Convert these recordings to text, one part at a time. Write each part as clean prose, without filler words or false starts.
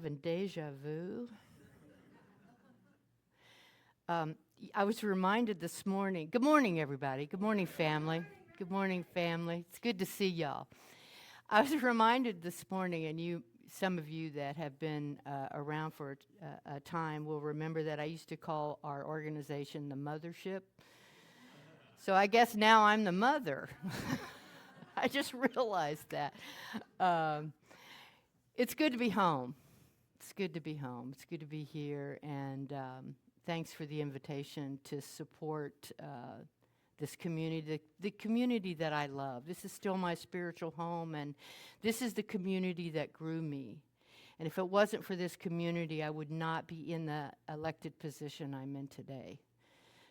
Having deja vu. I was reminded this morning. Good morning, everybody. Good morning, family. Good morning, family. It's good to see y'all. I was reminded this morning, and some of you that have been around for a time will remember that I used to call our organization the mothership. So I guess now I'm the mother. I just realized that. It's good to be home. It's good to be home. It's good to be here, and thanks for the invitation to support this community, the community that I love. This is still my spiritual home, and this is the community that grew me. And if it wasn't for this community, I would not be in the elected position I'm in today.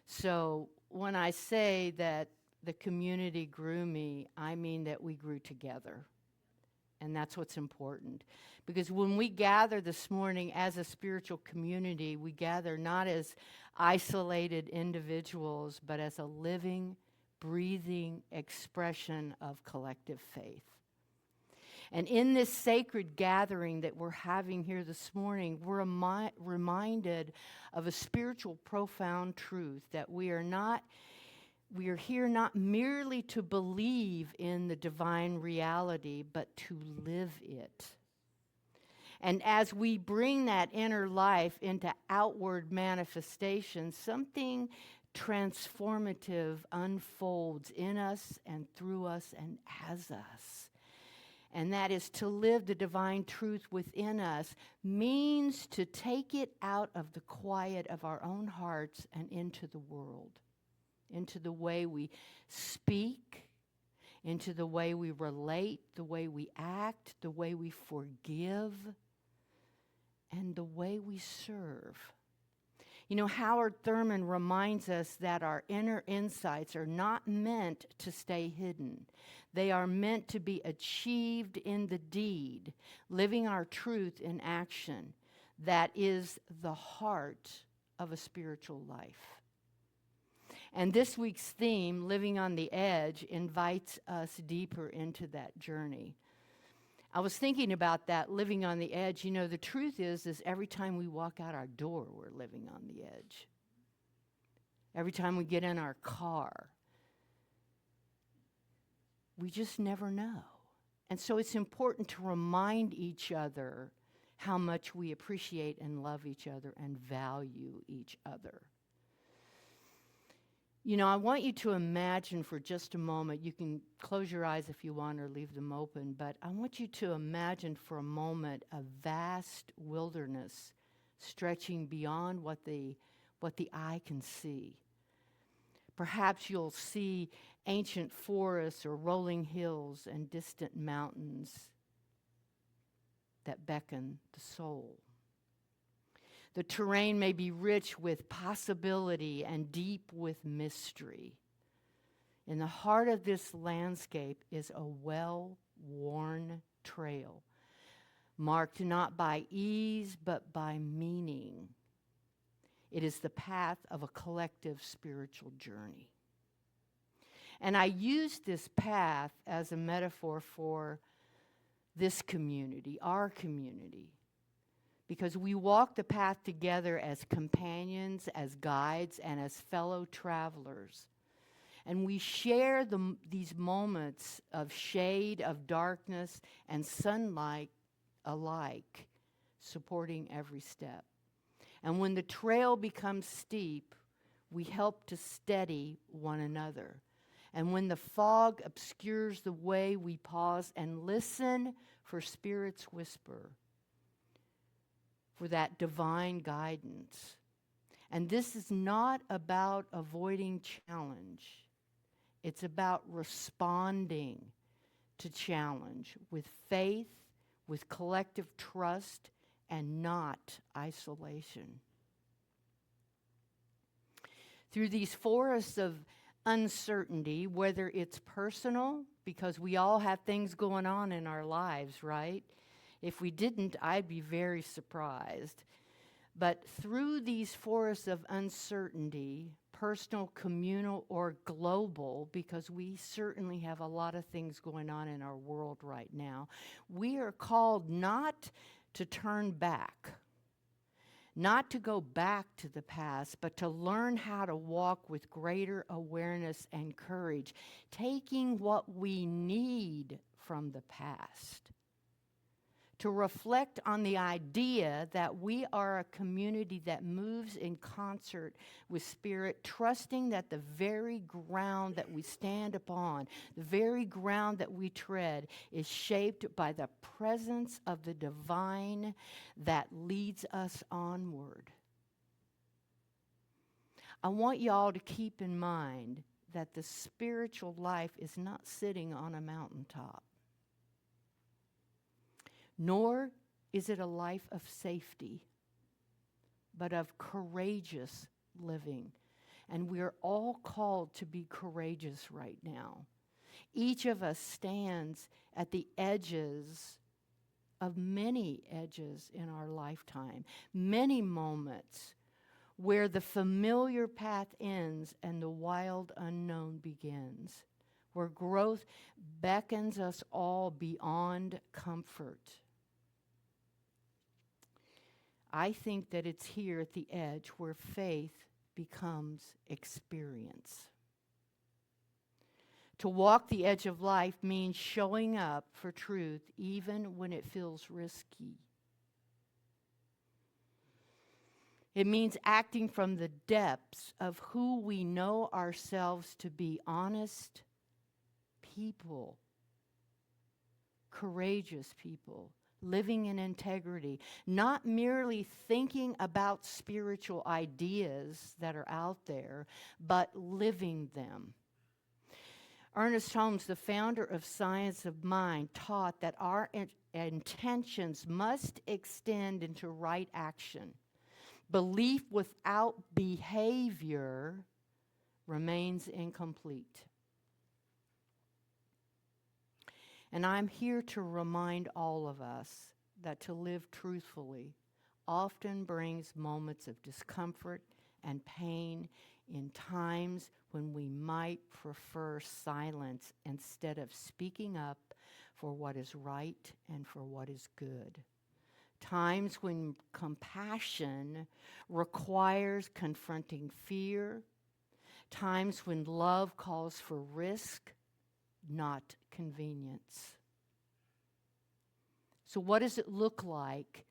So when I say that the community grew me, I mean that we grew together. And that's what's important. Because when we gather this morning as a spiritual community, we gather not as isolated individuals, but as a living, breathing expression of collective faith. And in this sacred gathering that we're having here this morning, we're reminded of a spiritual profound truth that we are here not merely to believe in the divine reality, but to live it. And as we bring that inner life into outward manifestation, something transformative unfolds in us and through us and as us. And that is to live the divine truth within us means to take it out of the quiet of our own hearts and into the world. Into the way we speak, into the way we relate, the way we act, the way we forgive, and the way we serve. You know, Howard Thurman reminds us that our inner insights are not meant to stay hidden. They are meant to be achieved in the deed, living our truth in action. That is the heart of a spiritual life. And this week's theme, Living on the Edge, invites us deeper into that journey. I was thinking about that, living on the edge. You know, the truth is every time we walk out our door, we're living on the edge. Every time we get in our car, we just never know. And so it's important to remind each other how much we appreciate and love each other and value each other. You know, I want you to imagine for just a moment, you can close your eyes if you want or leave them open, but I want you to imagine for a moment a vast wilderness stretching beyond what the eye can see. Perhaps you'll see ancient forests or rolling hills and distant mountains that beckon the soul. The terrain may be rich with possibility and deep with mystery. In the heart of this landscape is a well-worn trail, marked not by ease but by meaning. It is the path of a collective spiritual journey. And I use this path as a metaphor for this community, our community. Because we walk the path together as companions, as guides, and as fellow travelers. And we share these moments of shade, of darkness, and sunlight alike, supporting every step. And when the trail becomes steep, we help to steady one another. And when the fog obscures the way, we pause and listen for Spirit's whisper, for that divine guidance. And this is not about avoiding challenge. It's about responding to challenge with faith, with collective trust, and not isolation. Through these forests of uncertainty, whether it's personal, because we all have things going on in our lives, right? If we didn't, I'd be very surprised. But through these forests of uncertainty, personal, communal, or global, because we certainly have a lot of things going on in our world right now, we are called not to turn back. Not to go back to the past, but to learn how to walk with greater awareness and courage, taking what we need from the past. To reflect on the idea that we are a community that moves in concert with Spirit, trusting that the very ground that we stand upon, the very ground that we tread, is shaped by the presence of the divine that leads us onward. I want y'all to keep in mind that the spiritual life is not sitting on a mountaintop. Nor is it a life of safety, but of courageous living. And we are all called to be courageous right now. Each of us stands at the edges of many edges in our lifetime, many moments where the familiar path ends and the wild unknown begins, where growth beckons us all beyond comfort. I think that it's here at the edge where faith becomes experience. To walk the edge of life means showing up for truth even when it feels risky. It means acting from the depths of who we know ourselves to be: honest people, courageous people, living in integrity, not merely thinking about spiritual ideas that are out there, but living them. Ernest Holmes, the founder of Science of Mind, taught that our intentions must extend into right action. Belief without behavior remains incomplete. And I'm here to remind all of us that to live truthfully often brings moments of discomfort and pain in times when we might prefer silence instead of speaking up for what is right and for what is good. Times when compassion requires confronting fear. Times when love calls for risk, not convenience. So what does it look like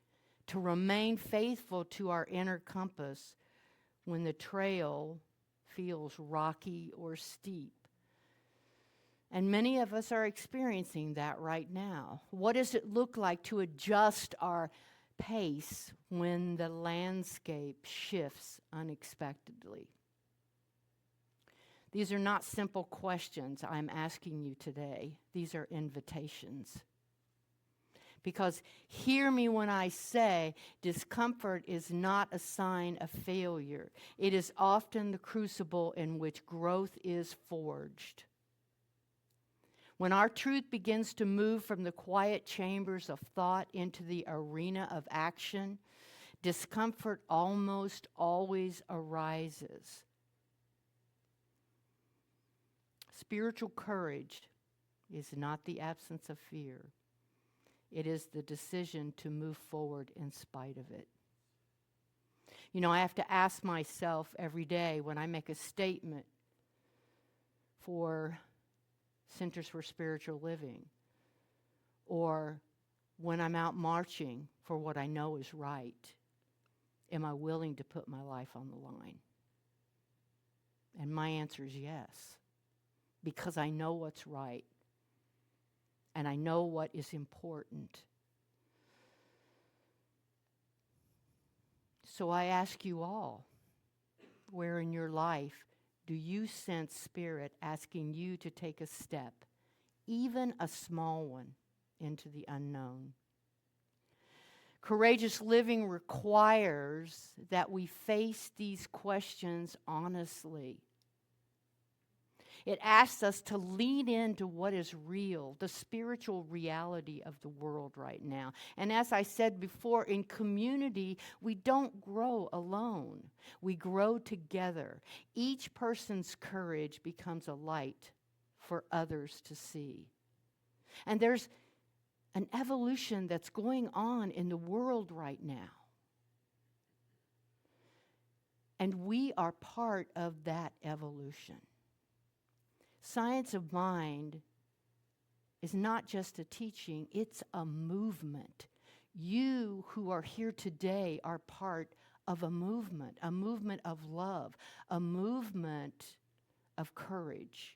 to remain faithful to our inner compass when the trail feels rocky or steep? And many of us are experiencing that right now. What does it look like to adjust our pace when the landscape shifts unexpectedly? These are not simple questions I'm asking you today. These are invitations. Because hear me when I say discomfort is not a sign of failure. It is often the crucible in which growth is forged. When our truth begins to move from the quiet chambers of thought into the arena of action, discomfort almost always arises. Spiritual courage is not the absence of fear. It is the decision to move forward in spite of it. You know, I have to ask myself every day when I make a statement for Centers for Spiritual Living, or when I'm out marching for what I know is right, am I willing to put my life on the line? And my answer is yes, because I know what's right, and I know what is important. So I ask you all, where in your life do you sense Spirit asking you to take a step, even a small one, into the unknown? Courageous living requires that we face these questions honestly. It asks us to lean into what is real, the spiritual reality of the world right now. And as I said before, in community, we don't grow alone. We grow together. Each person's courage becomes a light for others to see. And there's an evolution that's going on in the world right now. And we are part of that evolution. Science of mind is not just a teaching, it's a movement. You who are here today are part of a movement of love, a movement of courage,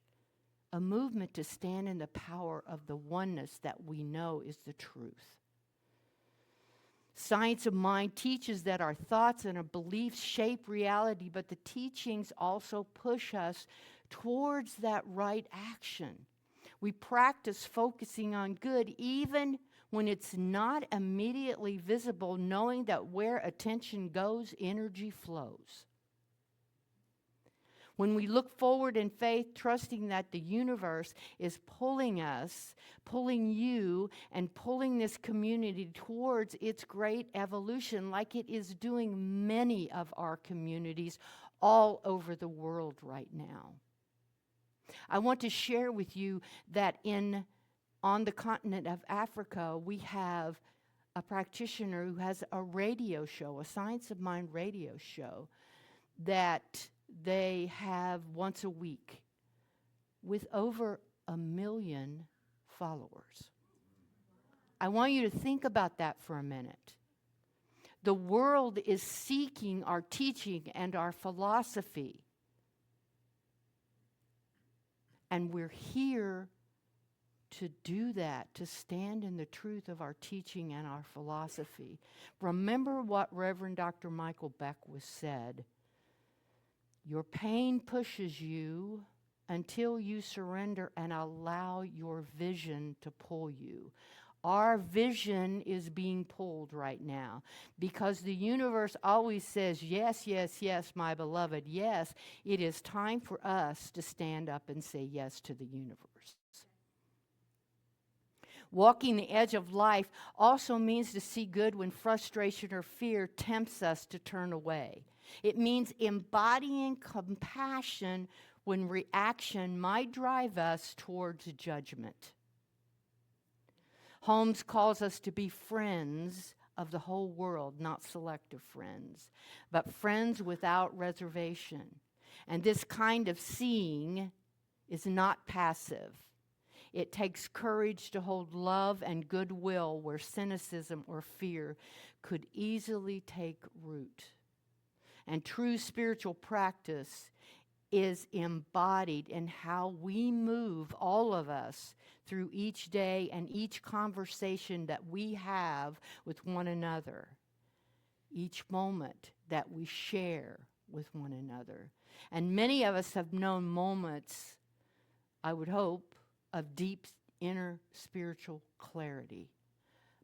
a movement to stand in the power of the oneness that we know is the truth. Science of mind teaches that our thoughts and our beliefs shape reality, but the teachings also push us towards that right action. We practice focusing on good even when it's not immediately visible, knowing that where attention goes, energy flows. When we look forward in faith, trusting that the universe is pulling us, pulling you, and pulling this community towards its great evolution, like it is doing many of our communities all over the world right now. I want to share with you that on the continent of Africa, we have a practitioner who has a radio show, a Science of Mind radio show, that they have once a week with over 1 million followers. I want you to think about that for a minute. The world is seeking our teaching and our philosophy. And we're here to do that, to stand in the truth of our teaching and our philosophy. Remember what Reverend Dr. Michael Beck was said. Your pain pushes you until you surrender and allow your vision to pull you. Our vision is being pulled right now because the universe always says, yes, yes, yes, my beloved, yes. It is time for us to stand up and say yes to the universe. Walking the edge of life also means to see good when frustration or fear tempts us to turn away. It means embodying compassion when reaction might drive us towards judgment. Holmes calls us to be friends of the whole world, not selective friends, but friends without reservation. And this kind of seeing is not passive. It takes courage to hold love and goodwill where cynicism or fear could easily take root. And true spiritual practice is embodied in how we move, all of us, through each day and each conversation that we have with one another, each moment that we share with one another. And many of us have known moments, I would hope, of deep inner spiritual clarity.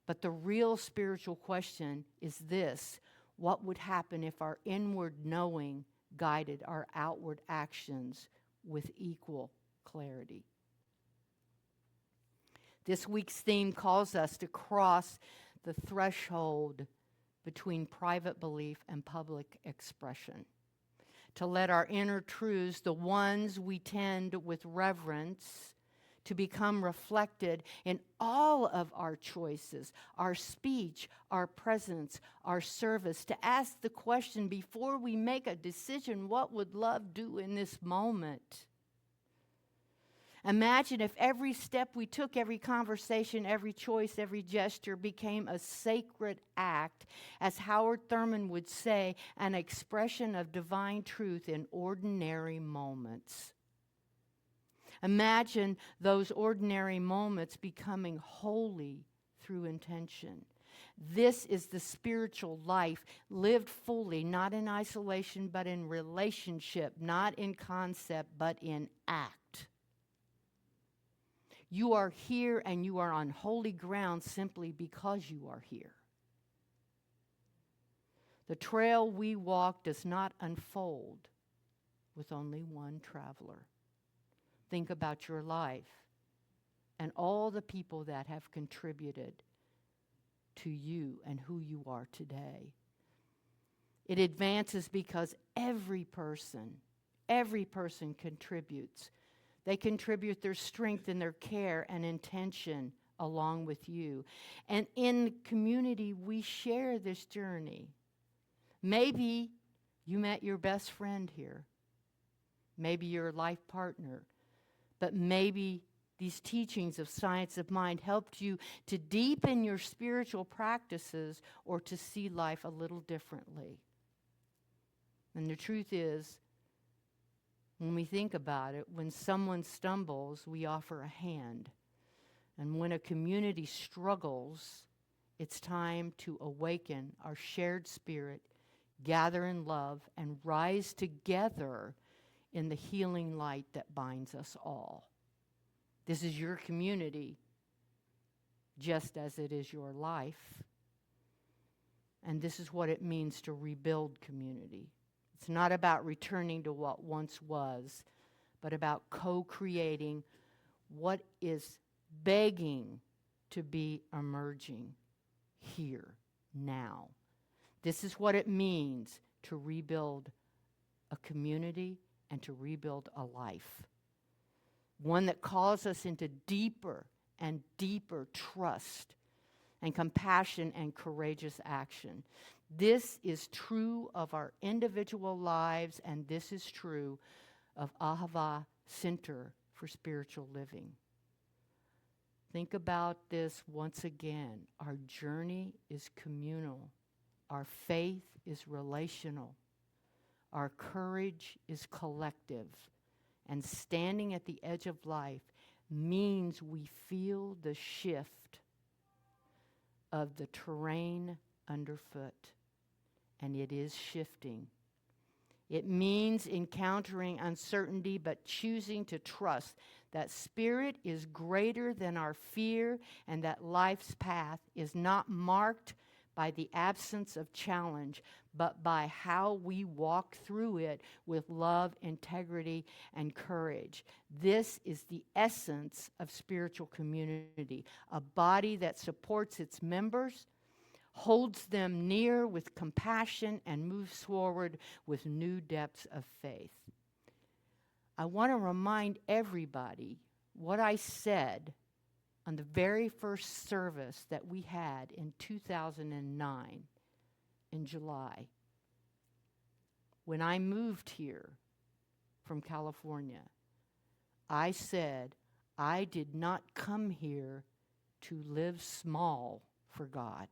But the real spiritual question is this: what would happen if our inward knowing guided our outward actions with equal clarity? This week's theme calls us to cross the threshold between private belief and public expression, to let our inner truths, the ones we tend with reverence, to become reflected in all of our choices, our speech, our presence, our service, to ask the question before we make a decision, what would love do in this moment? Imagine if every step we took, every conversation, every choice, every gesture became a sacred act, as Howard Thurman would say, an expression of divine truth in ordinary moments. Imagine those ordinary moments becoming holy through intention. This is the spiritual life lived fully, not in isolation, but in relationship, not in concept, but in act. You are here and you are on holy ground simply because you are here. The trail we walk does not unfold with only one traveler. Think about your life and all the people that have contributed to you and who you are today. It advances because every person contributes. They contribute their strength and their care and intention along with you. And in community, we share this journey. Maybe you met your best friend here. Maybe your life partner. But maybe these teachings of Science of Mind helped you to deepen your spiritual practices or to see life a little differently. And the truth is, when we think about it, when someone stumbles, we offer a hand. And when a community struggles, it's time to awaken our shared spirit, gather in love, and rise together in the healing light that binds us all. This is your community, just as it is your life. And this is what it means to rebuild community. It's not about returning to what once was, but about co-creating what is begging to be emerging here, now. This is what it means to rebuild a community and to rebuild a life. One that calls us into deeper and deeper trust and compassion and courageous action. This is true of our individual lives, and this is true of Ahava Center for Spiritual Living. Think about this once again. Our journey is communal. Our faith is relational. Our courage is collective. And standing at the edge of life means we feel the shift of the terrain underfoot. And it is shifting. It means encountering uncertainty, but choosing to trust that spirit is greater than our fear and that life's path is not marked by the absence of challenge, but by how we walk through it with love, integrity, and courage. This is the essence of spiritual community, a body that supports its members, holds them near with compassion, and moves forward with new depths of faith. I want to remind everybody what I said on the very first service that we had in 2009 in July. When I moved here from California, I said I did not come here to live small for God.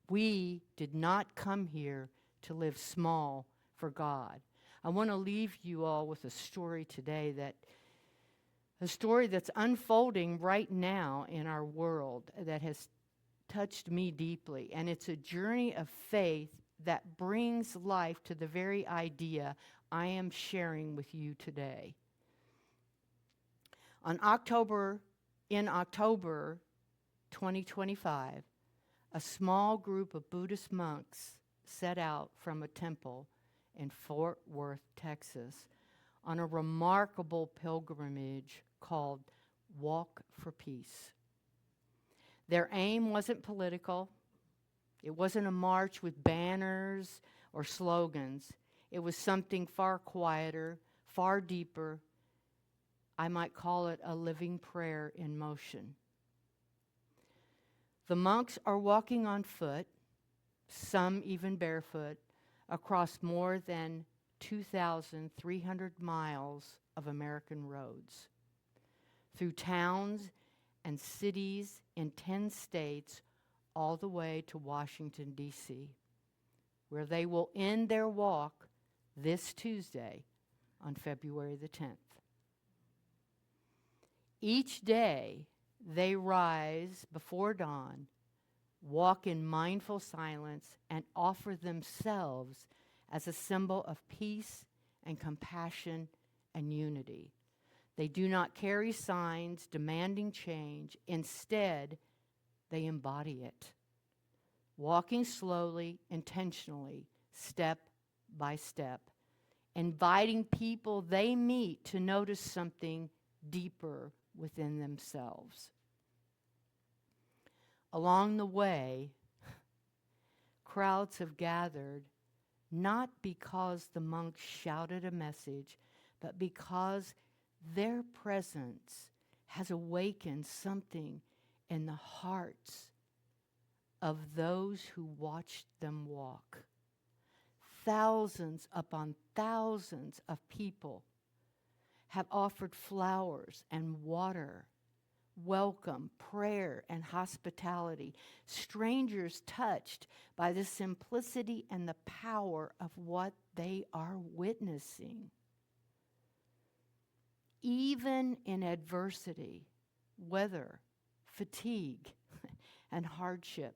We did not come here to live small for God. I want to leave you all with a story today a story that's unfolding right now in our world that has touched me deeply. And it's a journey of faith that brings life to the very idea I am sharing with you today. In October 2025, a small group of Buddhist monks set out from a temple in Fort Worth, Texas, on a remarkable pilgrimage called Walk for Peace. Their aim wasn't political. It wasn't a march with banners or slogans. It was something far quieter, far deeper. I might call it a living prayer in motion. The monks are walking on foot, some even barefoot, across more than 2,300 miles of American roads, through towns and cities in 10 states, all the way to Washington, D.C., where they will end their walk this Tuesday on February the 10th. Each day, they rise before dawn, walk in mindful silence, and offer themselves as a symbol of peace and compassion and unity. They do not carry signs demanding change. Instead, they embody it, walking slowly, intentionally, step by step, inviting people they meet to notice something deeper within themselves. Along the way, crowds have gathered not because the monks shouted a message, but because their presence has awakened something in the hearts of those who watched them walk. Thousands upon thousands of people have offered flowers and water, welcome, prayer, and hospitality. Strangers touched by the simplicity and the power of what they are witnessing. Even in adversity, weather, fatigue, and hardship,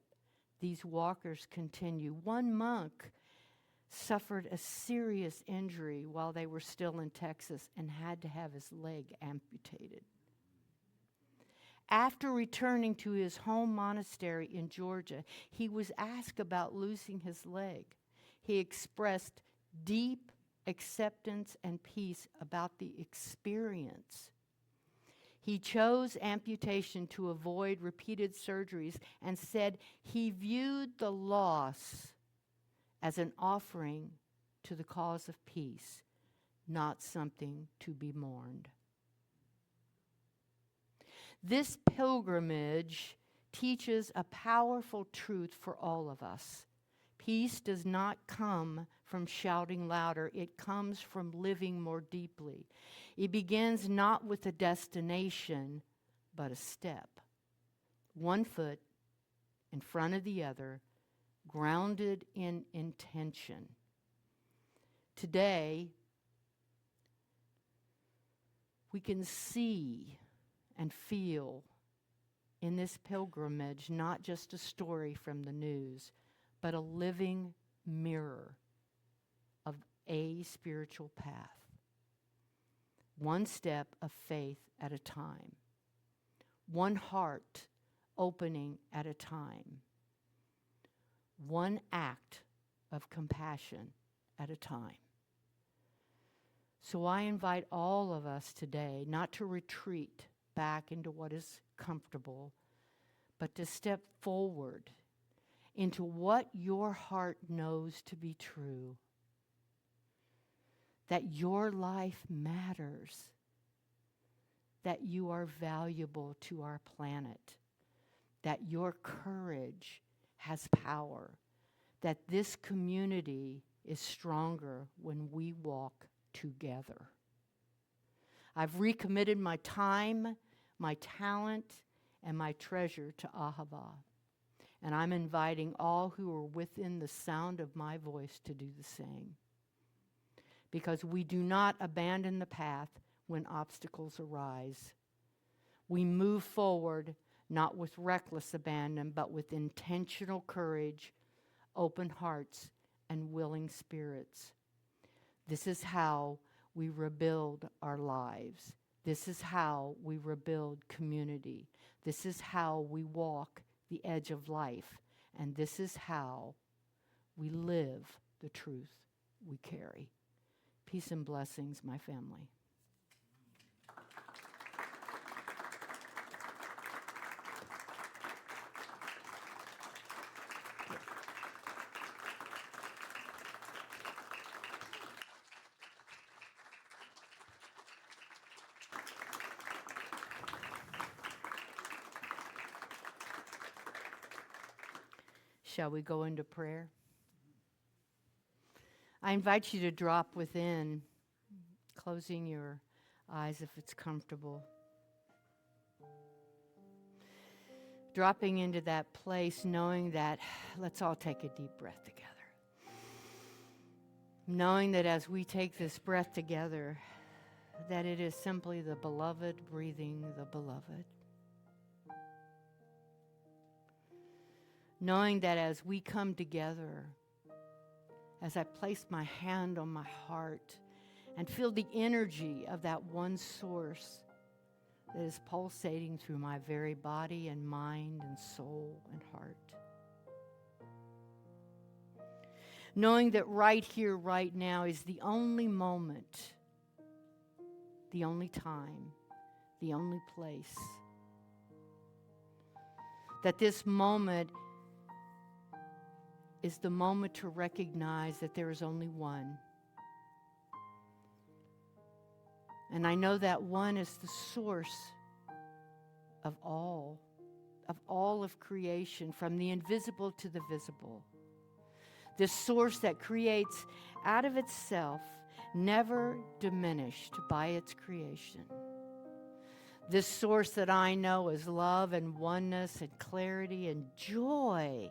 these walkers continue. One monk suffered a serious injury while they were still in Texas and had to have his leg amputated. After returning to his home monastery in Georgia, he was asked about losing his leg. He expressed deep acceptance and peace about the experience. He chose amputation to avoid repeated surgeries and said he viewed the loss as an offering to the cause of peace, not something to be mourned. This pilgrimage teaches a powerful truth for all of us. Peace does not come from shouting louder. It comes from living more deeply. It begins not with a destination, but a step. One foot in front of the other, grounded in intention. Today, we can see and feel in this pilgrimage not just a story from the news, but a living mirror of a spiritual path. One step of faith at a time. One heart opening at a time. One act of compassion at a time. So I invite all of us today not to retreat back into what is comfortable, but to step forward into what your heart knows to be true. That your life matters. That you are valuable to our planet. That your courage has power. That this community is stronger when we walk together. I've recommitted my time, my talent, and my treasure to Ahava. And I'm inviting all who are within the sound of my voice to do the same. Because we do not abandon the path when obstacles arise. We move forward not with reckless abandon, but with intentional courage, open hearts, and willing spirits. This is how we rebuild our lives. This is how we rebuild community. This is how we walk the edge of life. And this is how we live the truth we carry. Peace and blessings, my family. Shall we go into prayer? I invite you to drop within, closing your eyes if it's comfortable. Dropping into that place, knowing that, let's all take a deep breath together. Knowing that as we take this breath together, that it is simply the beloved breathing the beloved. Knowing that as we come together, as I place my hand on my heart and feel the energy of that one source that is pulsating through my very body and mind and soul and heart. Knowing that right here, right now is the only moment, the only time, the only place. That this moment is the moment to recognize that there is only one. And I know that one is the source of all of creation, from the invisible to the visible. This source that creates out of itself, never diminished by its creation. This source that I know as love and oneness and clarity and joy,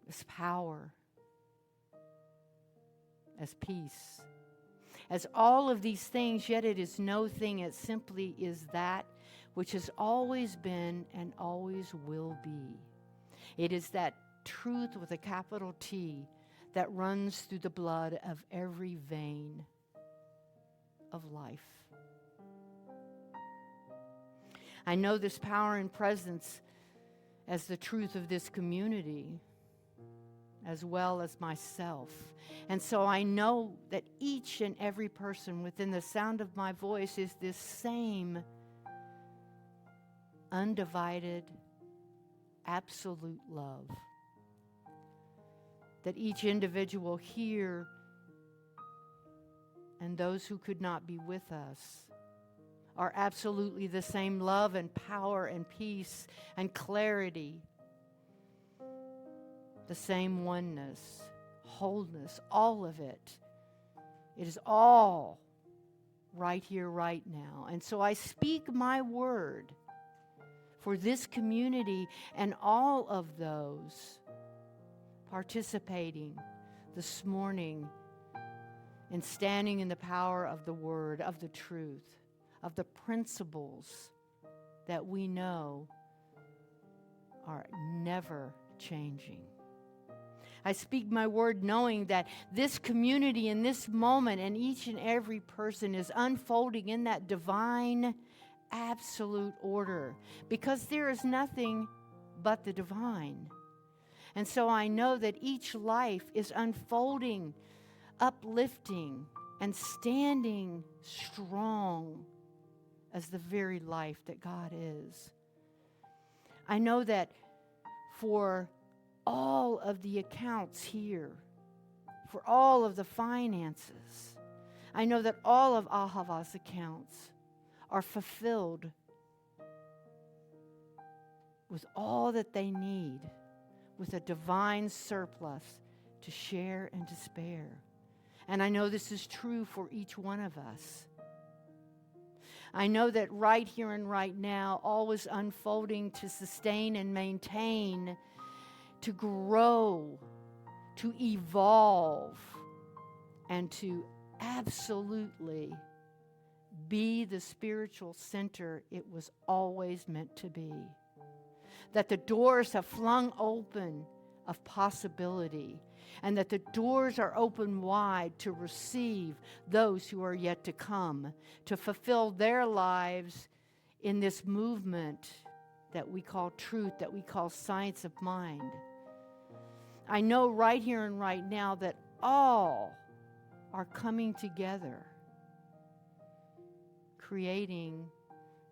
as power, as peace, as all of these things, yet it is no thing. It simply is that which has always been and always will be. It is that truth with a capital T that runs through the blood of every vein of life. I know this power and presence as the truth of this community, as well as myself. And so I know that each and every person within the sound of my voice is this same undivided, absolute love. That each individual here and those who could not be with us are absolutely the same love and power and peace and clarity, the same oneness, wholeness, all of it. It is all right here, right now. And so I speak my word for this community and all of those participating this morning in standing in the power of the word, of the truth, of the principles that we know are never changing. I speak my word knowing that this community in this moment and each and every person is unfolding in that divine, absolute order, because there is nothing but the divine. And so I know that each life is unfolding, uplifting, and standing strong as the very life that God is. I know that for all of the accounts here, for all of the finances, I know that all of Ahava's accounts are fulfilled with all that they need, with a divine surplus to share and to spare. And I know this is true for each one of us. I know that right here and right now, all is unfolding to sustain and maintain, to grow, to evolve, and to absolutely be the spiritual center it was always meant to be. That the doors have flung open of possibility, and that the doors are open wide to receive those who are yet to come, to fulfill their lives in this movement that we call truth, that we call science of mind. I know right here and right now that all are coming together, creating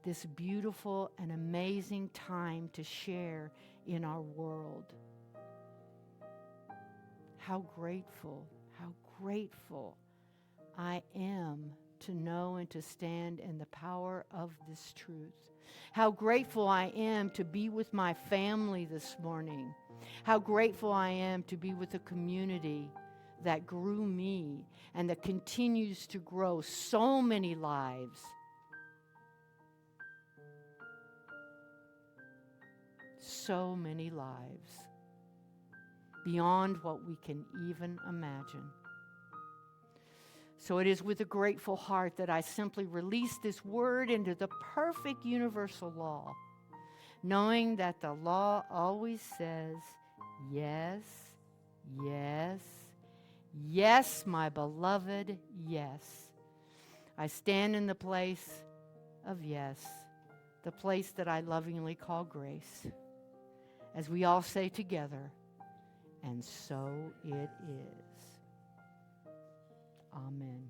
this beautiful and amazing time to share in our world. How grateful I am to know and to stand in the power of this truth. How grateful I am to be with my family this morning. How grateful I am to be with a community that grew me and that continues to grow so many lives. So many lives. Beyond what we can even imagine. So it is with a grateful heart that I simply release this word into the perfect universal law, knowing that the law always says, yes, yes, yes, my beloved, yes. I stand in the place of yes, the place that I lovingly call grace, as we all say together, and so it is. Amen.